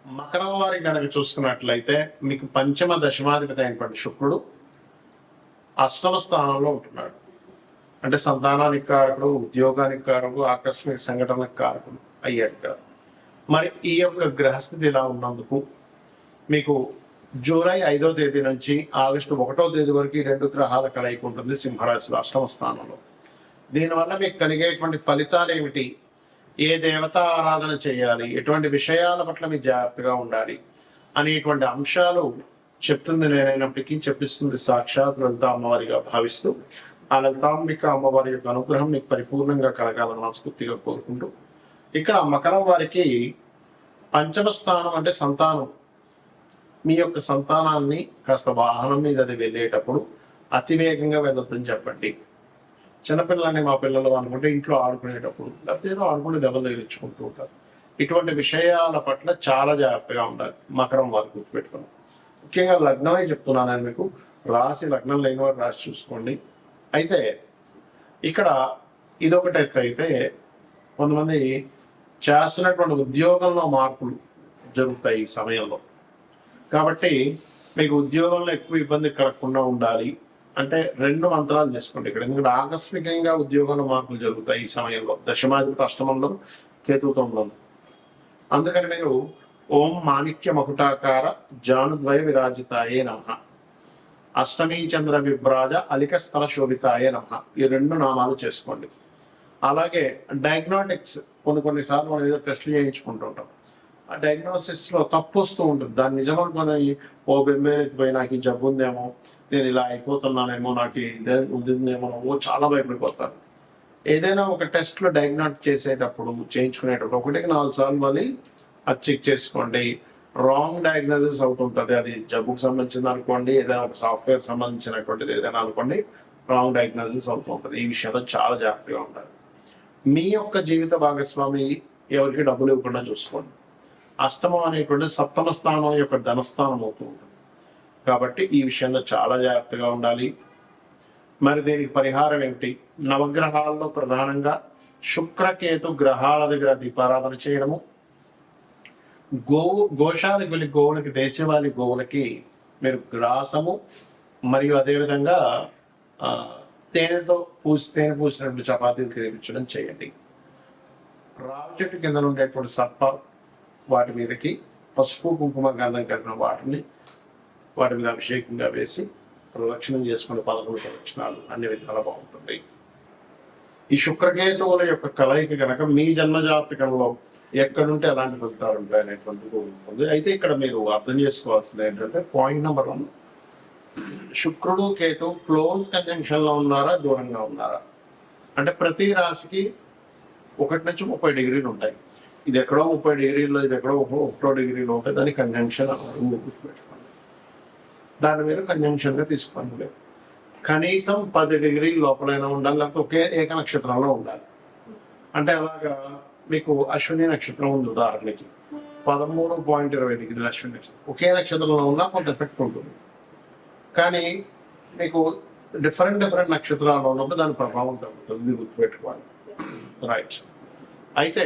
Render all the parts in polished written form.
మకరం వారి కనుక చూసుకున్నట్లయితే మీకు పంచమ దశమాధిపతి అయినటువంటి శుక్రుడు అష్టమ స్థానంలో ఉంటున్నాడు. అంటే సంతానానికి కారకుడు, ఉద్యోగానికి కారకుడు, ఆకస్మిక సంఘటనలకు కారకుడు అయ్యాడు కదా. మరి ఈ యొక్క గ్రహస్థితి ఇలా ఉన్నందుకు మీకు జూలై 5వ తేదీ నుంచి ఆగస్టు 1వ తేదీ వరకు 2 గ్రహాల కలయిక ఉంటుంది సింహరాశిలో అష్టమ స్థానంలో. దీనివల్ల మీకు కలిగేటువంటి ఫలితాలు ఏమిటి, ఏ దేవతా ఆరాధన చేయాలి, ఎటువంటి విషయాల పట్ల మీరు జాగ్రత్తగా ఉండాలి అనేటువంటి అంశాలు చెప్తుంది నేనైనప్పటికీ చెప్పిస్తుంది సాక్షాత్ లలిత అమ్మవారిగా భావిస్తూ ఆ లలితాంబిక అమ్మవారి యొక్క అనుగ్రహం మీకు పరిపూర్ణంగా కలగాలని మనస్ఫూర్తిగా కోరుకుంటూ, ఇక్కడ మకరం వారికి పంచమ స్థానం అంటే సంతానం. మీ యొక్క సంతానాన్ని కాస్త వాహనం మీద అది వెళ్ళేటప్పుడు అతివేగంగా వెళ్ళొద్దని చెప్పండి. చిన్నపిల్లలని మా పిల్లలు అనుకుంటే ఇంట్లో ఆడుకునేటప్పుడు లేకపోతే ఏదో ఆడుకుంటే దెబ్బలు తగిలించుకుంటూ ఉంటారు. ఇటువంటి విషయాల పట్ల చాలా జాగ్రత్తగా ఉండాలి మకరం వారు గుర్తుపెట్టుకున్నాం. ముఖ్యంగా లగ్నమే చెప్తున్నాను నేను మీకు, రాశి లగ్నం లేని వారు రాసి చూసుకోండి. అయితే ఇక్కడ ఇదొకటి అయితే కొంతమంది చేస్తున్నటువంటి ఉద్యోగంలో మార్పులు జరుగుతాయి ఈ సమయంలో. కాబట్టి మీకు ఉద్యోగంలో ఎక్కువ ఇబ్బంది కలగకుండా ఉండాలి అంటే 2 మంత్రాలు చేసుకోండి ఇక్కడ. ఎందుకంటే ఆకస్మికంగా ఉద్యోగంలో మార్పులు జరుగుతాయి ఈ సమయంలో. దశమాధిపతి అష్టమంలో, కేతు 9లో. అందుకని మీరు ఓం మాణిక్య మకుటాకార జానుద్వయ విరాజితాయే నమః, అష్టమీ చంద్ర విభ్రాజ అలిక స్థల శోభితాయే నమః, ఈ 2 నామాలు చేసుకోండి. అలాగే డయాగ్నోటిక్స్ కొన్నిసార్లు మనం ఏదో టెస్ట్లు చేయించుకుంటుంటాం. ఆ డయాగ్నోసిస్ లో తప్పు వస్తూ ఉంటుంది. దాన్ని నిజమనుకొని ఓ బెమ్మేరెత్తిపోయి నాకు ఈ జబ్బు ఉందేమో, నేను ఇలా అయిపోతున్నానేమో, నాకు ఇదే ఉందేమో చాలా భయపడిపోతారు. ఏదైనా ఒక టెస్ట్ లో డయాగ్నోట్ చేసేటప్పుడు చేయించుకునేటప్పుడు 1కి 4 సార్లు మళ్ళీ అది చెక్ చేసుకోండి. రాంగ్ డయాగ్నోసిస్ అవుతుంటుంది. అది జబ్బుకు సంబంధించింది అనుకోండి, ఏదైనా ఒక సాఫ్ట్వేర్ సంబంధించినటువంటిది ఏదైనా అనుకోండి, రాంగ్ డయాగ్నోసిస్ అవుతూ ఉంటుంది. ఈ విషయంలో చాలా జాగ్రత్తగా ఉండాలి. మీ యొక్క జీవిత భాగస్వామి ఎవరికి డబ్బులు ఇవ్వకుండా చూసుకోండి. అష్టమం అనేటువంటి సప్తమ స్థానం యొక్క ధనస్థానం అవుతూ ఉంటుంది. కాబట్టి ఈ విషయంలో చాలా జాగ్రత్తగా ఉండాలి. మరి దీనికి పరిహారం ఏమిటి? నవగ్రహాల్లో ప్రధానంగా శుక్రకేతు గ్రహాల దగ్గర దీపారాధన చేయడము, గోశాలకు వెళ్ళి గోవులకి, దేశవాళి గోవులకి మీరు గ్రాసము మరియు అదేవిధంగా తేనె పూసినటువంటి చపాతీలు తినిపించడం చేయండి. రావి చెట్టు కింద ఉండేటువంటి సర్ప వాటి మీదకి పసుపు కుంకుమ గంధం కలిపిన వాటి మీద అభిషేకంగా వేసి ప్రదక్షిణం చేసుకునే 11 ప్రదక్షిణాలు అన్ని విధాలా బాగుంటుంది. ఈ శుక్రకేతువుల యొక్క కలయిక కనుక మీ జన్మజాతకంలో ఎక్కడుంటే అలాంటి ఫలితాలు ఉంటాయి అనేటువంటిది ఉంటుంది. అయితే ఇక్కడ మీరు అర్థం చేసుకోవాల్సింది ఏంటంటే పాయింట్ నెంబర్ 1, శుక్రుడు కేతు క్లోజ్ కంజంక్షన్ లో ఉన్నారా, దూరంగా ఉన్నారా అంటే ప్రతి రాశికి 1 నుంచి 30 డిగ్రీలు ఉంటాయి. ఇది ఎక్కడో 30 డిగ్రీలో, ఇది ఎక్కడో 1 డిగ్రీలో ఉంటే దాన్ని కంజంక్షన్ గుర్తుపెట్టుకోండి. దాన్ని మీరు కంజంక్షన్ గా తీసుకోండి. కనీసం 10 డిగ్రీల లోపలైనా ఉండాలి, లేకపోతే ఒకే ఏక నక్షత్రంలో ఉండాలి. అంటే అలాగా మీకు అశ్విని నక్షత్రం ఉంది ఉదాహరణకి, 13.20 డిగ్రీల అశ్విని నక్షత్రం ఒకే నక్షత్రంలో ఉన్నా కొంత ఎఫెక్ట్ ఉంటుంది. కానీ మీకు డిఫరెంట్ నక్షత్రాల్లో ఉన్నప్పుడు దాని ప్రభావం తగ్గుతుంది, గుర్తుపెట్టుకోవాలి. రైట్. అయితే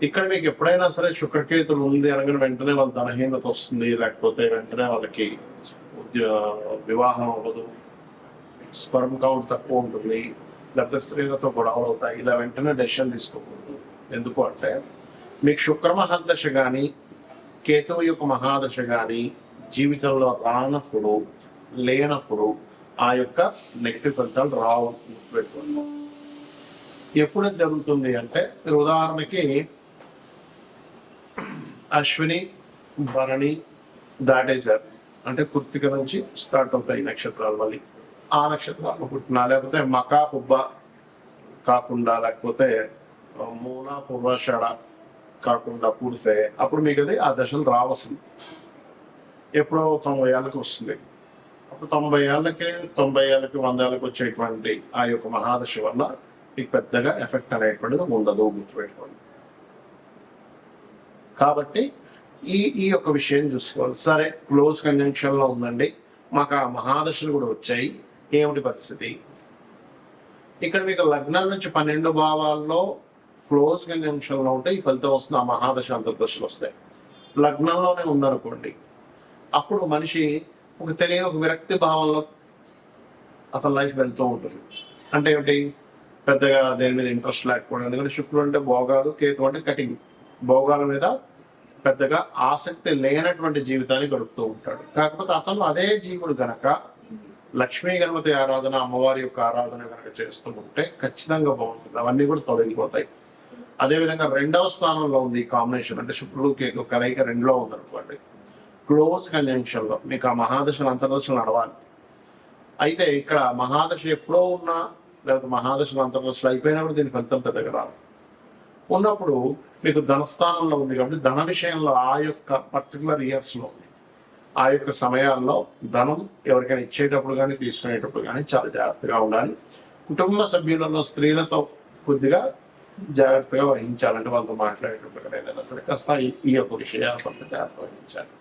ఇక్కడ మీకు ఎప్పుడైనా సరే శుక్రకేతులు ఉంది అనగానే వెంటనే వాళ్ళ ధనహీనత వస్తుంది, లేకపోతే వెంటనే వాళ్ళకి వివాహం అవ్వదు, స్పర్మ్ కౌంట్ తక్కువ ఉంటుంది, లేకపోతే స్త్రీలతో గొడవలు అవుతాయి, ఇలా వెంటనే డెసిషన్ తీసుకోకూడదు. ఎందుకు అంటే మీకు శుక్ర మహాదశ కానీ కేతువు యొక్క మహాదశ కానీ జీవితంలో రానప్పుడు, లేనప్పుడు ఆ యొక్క నెగిటివ్ ఫలితాలు రావు, గుర్తుపెట్టుకోండి. ఎప్పుడు జరుగుతుంది అంటే మీరు ఉదాహరణకి అశ్విని భరణి దాటేశారు అంటే కృత్తిక నుంచి స్టార్ట్ అవుతాయి నక్షత్రాలు. మళ్ళీ ఆ నక్షత్రాలు పుట్టినా, లేకపోతే మకా పుబ్బ కాకుండా, లేకపోతే మూల పూర్వాషాఢ కాకుండా పుడితే అప్పుడు మీకు అది ఆ దశలు రావాల్సింది. ఎప్పుడో 90 ఏళ్ళకి వస్తుంది. అప్పుడు 90 ఏళ్ళకి 100 ఏళ్ళకి వచ్చేటువంటి ఆ యొక్క మహాదశ వల్ల మీకు పెద్దగా ఎఫెక్ట్ అనేటువంటిది ఉండదు, గుర్తుపెట్టుకోండి. కాబట్టి ఈ యొక్క విషయం చూసుకోవాలి. సరే, క్లోజ్ కంజంక్షన్ లో ఉందండి, మాకు ఆ మహాదశలు కూడా వచ్చాయి, ఏమిటి పరిస్థితి? ఇక్కడ మీకు లగ్నం నుంచి 12 భావాల్లో క్లోజ్ కంజంక్షన్ లో ఉంటే ఈ ఫలితం వస్తుంది, ఆ మహాదశ అంతర్దశలు వస్తాయి. లగ్నంలోనే ఉందనుకోండి, అప్పుడు మనిషి తెలియని ఒక విరక్తి భావంలో అసలు లైఫ్ వెళ్తూ ఉంటుంది. అంటే ఏమిటి, పెద్దగా దేని మీద ఇంట్రెస్ట్ లేకపోవడం. ఎందుకంటే శుక్రుడు అంటే భోగాలు, కేతు అంటే కటింగ్, భోగాల మీద పెద్దగా ఆసక్తి లేనటువంటి జీవితాన్ని గడుపుతూ ఉంటాడు. కాకపోతే అతను అదే జీవుడు గనక లక్ష్మీ గణపతి ఆరాధన, అమ్మవారి యొక్క ఆరాధన కనుక చేస్తూ ఉంటే ఖచ్చితంగా బాగుంటుంది. అవన్నీ కూడా తొలగిపోతాయి. అదేవిధంగా 2వ స్థానంలో ఉంది ఈ కాంబినేషన్, అంటే శుక్రుడు కేతు కలయిక 2లో ఉందనుకోండి, క్లోజ్ కంజంక్షన్ లో మీకు ఆ మహాదశలు అంతర్దశలు నడవాలి. అయితే ఇక్కడ మహాదశ ఎప్పుడో ఉన్నా, లేకపోతే మహాదశలు అంతర్దశలు అయిపోయినప్పుడు దీని ఫలితం పెద్దగా రాదు. ఉన్నప్పుడు మీకు ధనస్థానంలో ఉంది కాబట్టి ధన విషయంలో ఆ యొక్క పర్టికులర్ ఇయర్స్ లో, ఆ యొక్క సమయాల్లో ధనం ఎవరికైనా ఇచ్చేటప్పుడు కానీ తీసుకునేటప్పుడు కానీ చాలా జాగ్రత్తగా ఉండాలి. కుటుంబ సభ్యులలో స్త్రీలతో కొద్దిగా జాగ్రత్తగా వహించాలంటే వాళ్ళతో మాట్లాడేటప్పుడు ఏదైనా సరే కాస్త ఈ యొక్క విషయాల పట్ల జాగ్రత్త వహించాలి.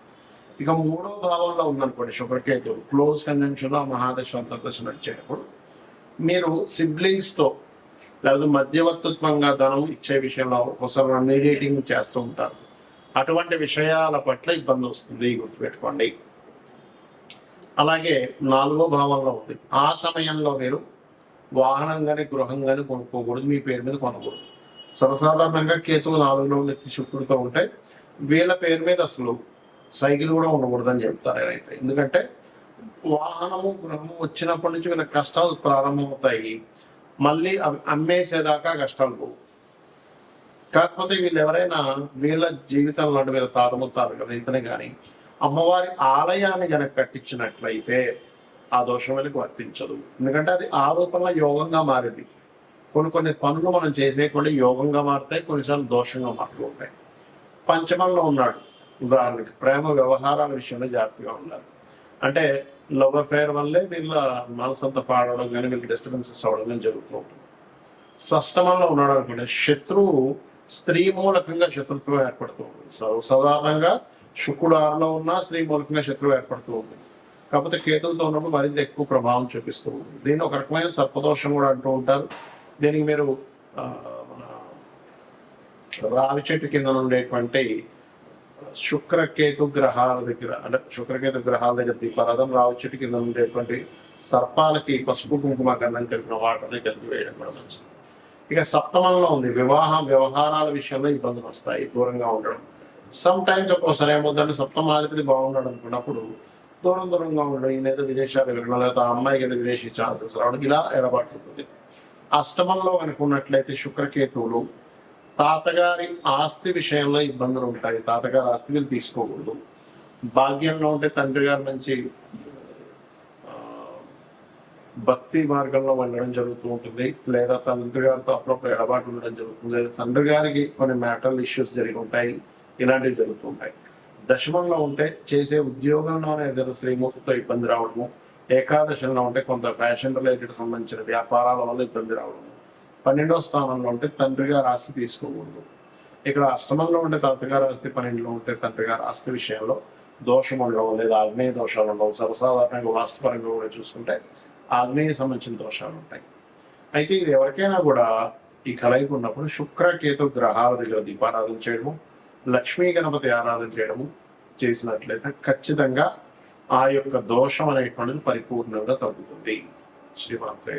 ఇక 3వ భావంలో ఉందనుకోండి శుక్రకేతు క్లోజ్ కంజంక్షన్ లో మహాదశ అంతర్దశ నడిచేటప్పుడు మీరు సిబ్లింగ్స్ తో లేదా మధ్యవర్తిత్వంగా ధనం ఇచ్చే విషయంలో ఒకసారి మీడియేటింగ్ చేస్తూ ఉంటారు. అటువంటి విషయాల పట్ల ఇబ్బంది వస్తుంది, గుర్తుపెట్టుకోండి. అలాగే 4వ భావంలో ఉంది, ఆ సమయంలో మీరు వాహనం కానీ గృహం కానీ కొనుక్కోకూడదు, మీ పేరు మీద కొనకూడదు. సర్వసాధారణంగా కేతువు 4లో ఉండే శుక్రుడితో ఉంటే వీళ్ళ పేరు మీద అసలు సైకిల్ కూడా ఉండకూడదని చెప్తారు ఎవరైతే. ఎందుకంటే వాహనము గృహము వచ్చినప్పటి నుంచి వీళ్ళ కష్టాలు ప్రారంభమవుతాయి, మళ్ళీ అవి అమ్మేసేదాకా కష్టాలు పోవు. కాకపోతే వీళ్ళు ఎవరైనా వీళ్ళ జీవితంలో అంటే వీళ్ళ తాతముత్తారు కదా ఇతనే కానీ అమ్మవారి ఆలయాన్ని కనుక కట్టించినట్లయితే ఆ దోషం వీళ్ళకి వర్తించదు. ఎందుకంటే అది ఆరోపణలో యోగంగా మారింది. కొన్ని పనులు మనం చేసేటువంటి యోగంగా మారుతాయి, కొన్నిసార్లు దోషంగా మారుతూ ఉంటాయి. పంచమంలో ఉన్నాడు, ఉదాహరణకి ప్రేమ వ్యవహారాల విషయంలో జాగ్రత్తగా ఉండాలి. అంటే లవ్ అఫేర్ వల్లే వీళ్ళ మనసంతా పాడడం కానీ వీళ్ళకి డిస్టర్బెన్సెస్ అవ్వడం కానీ జరుగుతూ ఉంటుంది. షష్టమంలో ఉన్నాడు అనుకోండి, శత్రువు స్త్రీ మూలకంగా శత్రుత్వం ఏర్పడుతూ ఉంటుంది. సాధారణంగా శుక్రుడు 6లో ఉన్నా స్త్రీ మూలకంగా శత్రువు ఏర్పడుతూ ఉంటుంది. కాకపోతే కేతువుతో ఉన్నప్పుడు మరింత ఎక్కువ ప్రభావం చూపిస్తూ ఉంటుంది. దీన్ని ఒక రకమైన సర్పదోషం కూడా అంటూ ఉంటారు. దీనికి మీరు మన రావి చెట్టు కింద ఉండేటువంటి శుక్రకేతు గ్రహాల దగ్గర, అంటే శుక్రకేతు గ్రహాల దగ్గర దీపారాధన, రావి చెట్టు కింద ఉండేటువంటి సర్పాలకి పసుపు కుంకుమ గంధం కలిపిన వాటర్ని కలిపి వేయడం కూడా మంచిది. ఇక సప్తమంలో ఉంది, వ్యవహారాల విషయంలో ఇబ్బందులు వస్తాయి, దూరంగా ఉండడం. సమ్ టైమ్స్ ఒక్కోసారి ఏమవుతుందంటే సప్తమాధిపతి బాగున్నాడు అనుకున్నప్పుడు దూరంగా ఉండడం, ఈయనైతే విదేశాలు వెళ్ళడం, లేకపోతే ఆ అమ్మాయికి అయితే విదేశీ ఛాన్సెస్ రావడం, ఇలా ఎడబాటు. అష్టమంలో అనుకున్నట్లయితే శుక్రకేతువులు తాతగారి ఆస్తి విషయంలో ఇబ్బందులు ఉంటాయి, తాతగారి ఆస్తి వీళ్ళు తీసుకోకూడదు. భాగ్యంలో ఉంటే తండ్రి గారి నుంచి భక్తి మార్గంలో వెళ్ళడం జరుగుతూ ఉంటుంది, లేదా తండ్రి గారితో అప్పుడప్పుడు ఎడబాటు ఉండడం జరుగుతుంది, లేదా తండ్రి గారికి కొన్ని మ్యాటరల్ ఇష్యూస్ జరిగి ఉంటాయి, ఇలాంటివి జరుగుతుంటాయి. దశమంలో ఉంటే చేసే ఉద్యోగంలోనే ఏదైనా శ్రీమూర్తితో ఇబ్బంది రావడము, ఏకాదశంలో ఉంటే కొంత ఫ్యాషన్ రిలేటెడ్ సంబంధించిన వ్యాపారాల వల్ల ఇబ్బంది రావడము, 12వ స్థానంలో ఉంటే తండ్రి గారి ఆస్తి తీసుకోకూడదు. ఇక్కడ అష్టమంలో ఉంటే తాతగారి ఆస్తి, 12లో ఉంటే తండ్రి గారి ఆస్తి విషయంలో దోషం ఉండడం, లేదా ఆగ్నేయ దోషాలు ఉండవు. సర్వసాధారణంగా వాస్తుపరంగా కూడా చూసుకుంటే ఆగ్నేయ సంబంధించిన దోషాలు ఉంటాయి. అయితే ఇది ఎవరికైనా కూడా ఈ కలయిక ఉన్నప్పుడు శుక్రకేతు గ్రహాల దగ్గర దీపారాధన చేయడము, లక్ష్మీ గణపతి ఆరాధన చేయడము చేసినట్లయితే ఖచ్చితంగా ఆ యొక్క దోషం అనేటువంటిది పరిపూర్ణంగా తగ్గుతుంది. శ్రీమాత్రే.